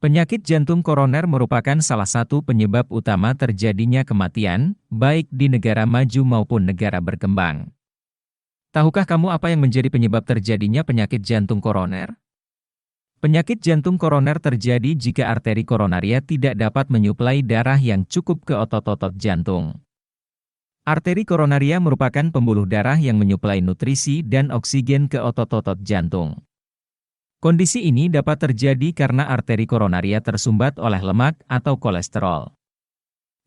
Penyakit jantung koroner merupakan salah satu penyebab utama terjadinya kematian, baik di negara maju maupun negara berkembang. Tahukah kamu apa yang menjadi penyebab terjadinya penyakit jantung koroner? Penyakit jantung koroner terjadi jika arteri koronaria tidak dapat menyuplai darah yang cukup ke otot-otot jantung. Arteri koronaria merupakan pembuluh darah yang menyuplai nutrisi dan oksigen ke otot-otot jantung. Kondisi ini dapat terjadi karena arteri koronaria tersumbat oleh lemak atau kolesterol.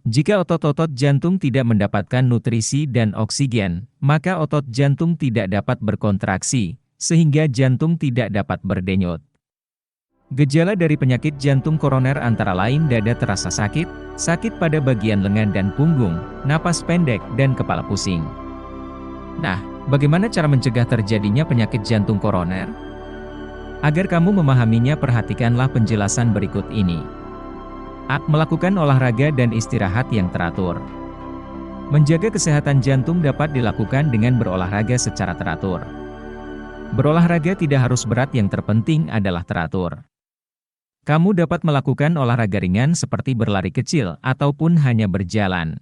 Jika otot-otot jantung tidak mendapatkan nutrisi dan oksigen, maka otot jantung tidak dapat berkontraksi, sehingga jantung tidak dapat berdenyut. Gejala dari penyakit jantung koroner antara lain dada terasa sakit, sakit pada bagian lengan dan punggung, napas pendek, dan kepala pusing. Nah, bagaimana cara mencegah terjadinya penyakit jantung koroner? Agar kamu memahaminya, perhatikanlah penjelasan berikut ini. A. Melakukan olahraga dan istirahat yang teratur. Menjaga kesehatan jantung dapat dilakukan dengan berolahraga secara teratur. Berolahraga tidak harus berat, yang terpenting adalah teratur. Kamu dapat melakukan olahraga ringan seperti berlari kecil ataupun hanya berjalan.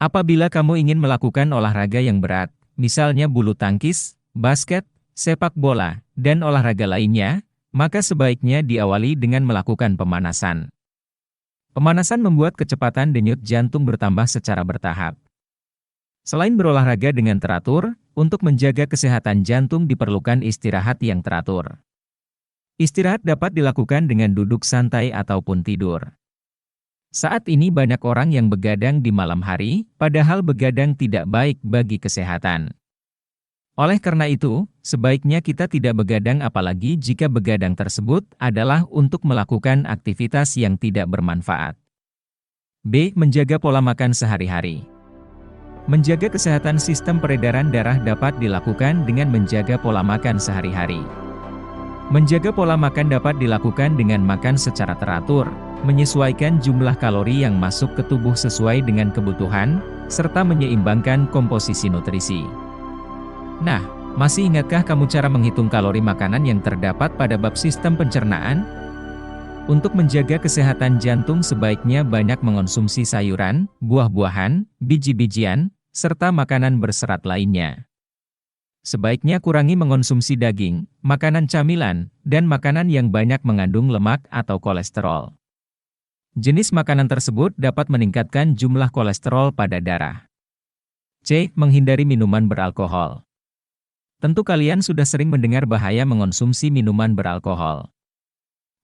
Apabila kamu ingin melakukan olahraga yang berat, misalnya bulu tangkis, basket, sepak bola, dan olahraga lainnya, maka sebaiknya diawali dengan melakukan pemanasan. Pemanasan membuat kecepatan denyut jantung bertambah secara bertahap. Selain berolahraga dengan teratur, untuk menjaga kesehatan jantung diperlukan istirahat yang teratur. Istirahat dapat dilakukan dengan duduk santai ataupun tidur. Saat ini banyak orang yang begadang di malam hari, padahal begadang tidak baik bagi kesehatan. Oleh karena itu, sebaiknya kita tidak begadang, apalagi jika begadang tersebut adalah untuk melakukan aktivitas yang tidak bermanfaat. B. Menjaga pola makan sehari-hari. Menjaga kesehatan sistem peredaran darah dapat dilakukan dengan menjaga pola makan sehari-hari. Menjaga pola makan dapat dilakukan dengan makan secara teratur, menyesuaikan jumlah kalori yang masuk ke tubuh sesuai dengan kebutuhan, serta menyeimbangkan komposisi nutrisi. Nah, masih ingatkah kamu cara menghitung kalori makanan yang terdapat pada bab sistem pencernaan? Untuk menjaga kesehatan jantung sebaiknya banyak mengonsumsi sayuran, buah-buahan, biji-bijian, serta makanan berserat lainnya. Sebaiknya kurangi mengonsumsi daging, makanan camilan, dan makanan yang banyak mengandung lemak atau kolesterol. Jenis makanan tersebut dapat meningkatkan jumlah kolesterol pada darah. C. Menghindari minuman beralkohol. Tentu kalian sudah sering mendengar bahaya mengonsumsi minuman beralkohol.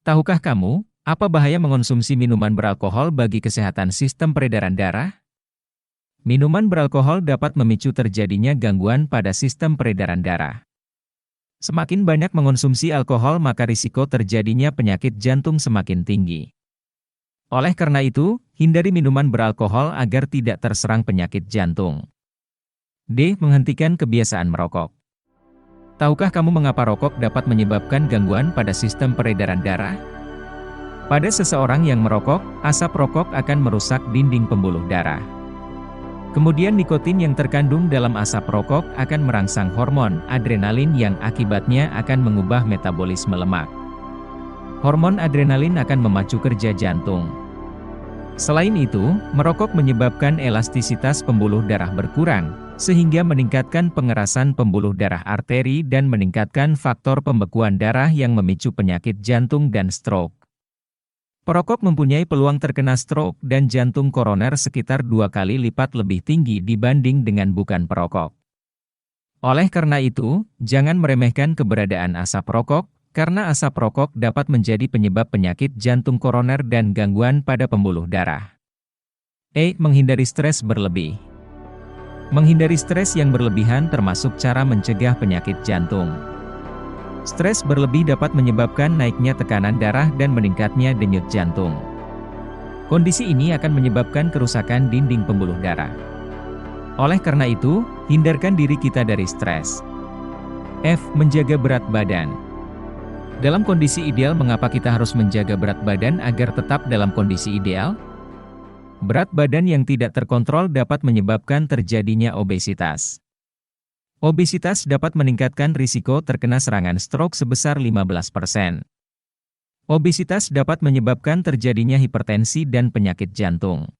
Tahukah kamu, apa bahaya mengonsumsi minuman beralkohol bagi kesehatan sistem peredaran darah? Minuman beralkohol dapat memicu terjadinya gangguan pada sistem peredaran darah. Semakin banyak mengonsumsi alkohol, maka risiko terjadinya penyakit jantung semakin tinggi. Oleh karena itu, hindari minuman beralkohol agar tidak terserang penyakit jantung. D. Menghentikan kebiasaan merokok. Tahukah kamu mengapa rokok dapat menyebabkan gangguan pada sistem peredaran darah? Pada seseorang yang merokok, asap rokok akan merusak dinding pembuluh darah. Kemudian nikotin yang terkandung dalam asap rokok akan merangsang hormon adrenalin yang akibatnya akan mengubah metabolisme lemak. Hormon adrenalin akan memacu kerja jantung. Selain itu, merokok menyebabkan elastisitas pembuluh darah berkurang, sehingga meningkatkan pengerasan pembuluh darah arteri dan meningkatkan faktor pembekuan darah yang memicu penyakit jantung dan stroke. Perokok mempunyai peluang terkena stroke dan jantung koroner sekitar 2 kali lipat lebih tinggi dibanding dengan bukan perokok. Oleh karena itu, jangan meremehkan keberadaan asap rokok, karena asap rokok dapat menjadi penyebab penyakit jantung koroner dan gangguan pada pembuluh darah. E. Menghindari stres berlebih. Menghindari stres yang berlebihan termasuk cara mencegah penyakit jantung. Stres berlebih dapat menyebabkan naiknya tekanan darah dan meningkatnya denyut jantung. Kondisi ini akan menyebabkan kerusakan dinding pembuluh darah. Oleh karena itu, hindarkan diri kita dari stres. F. Menjaga berat badan. Dalam kondisi ideal, mengapa kita harus menjaga berat badan agar tetap dalam kondisi ideal? Berat badan yang tidak terkontrol dapat menyebabkan terjadinya obesitas. Obesitas dapat meningkatkan risiko terkena serangan stroke sebesar 15%. Obesitas dapat menyebabkan terjadinya hipertensi dan penyakit jantung.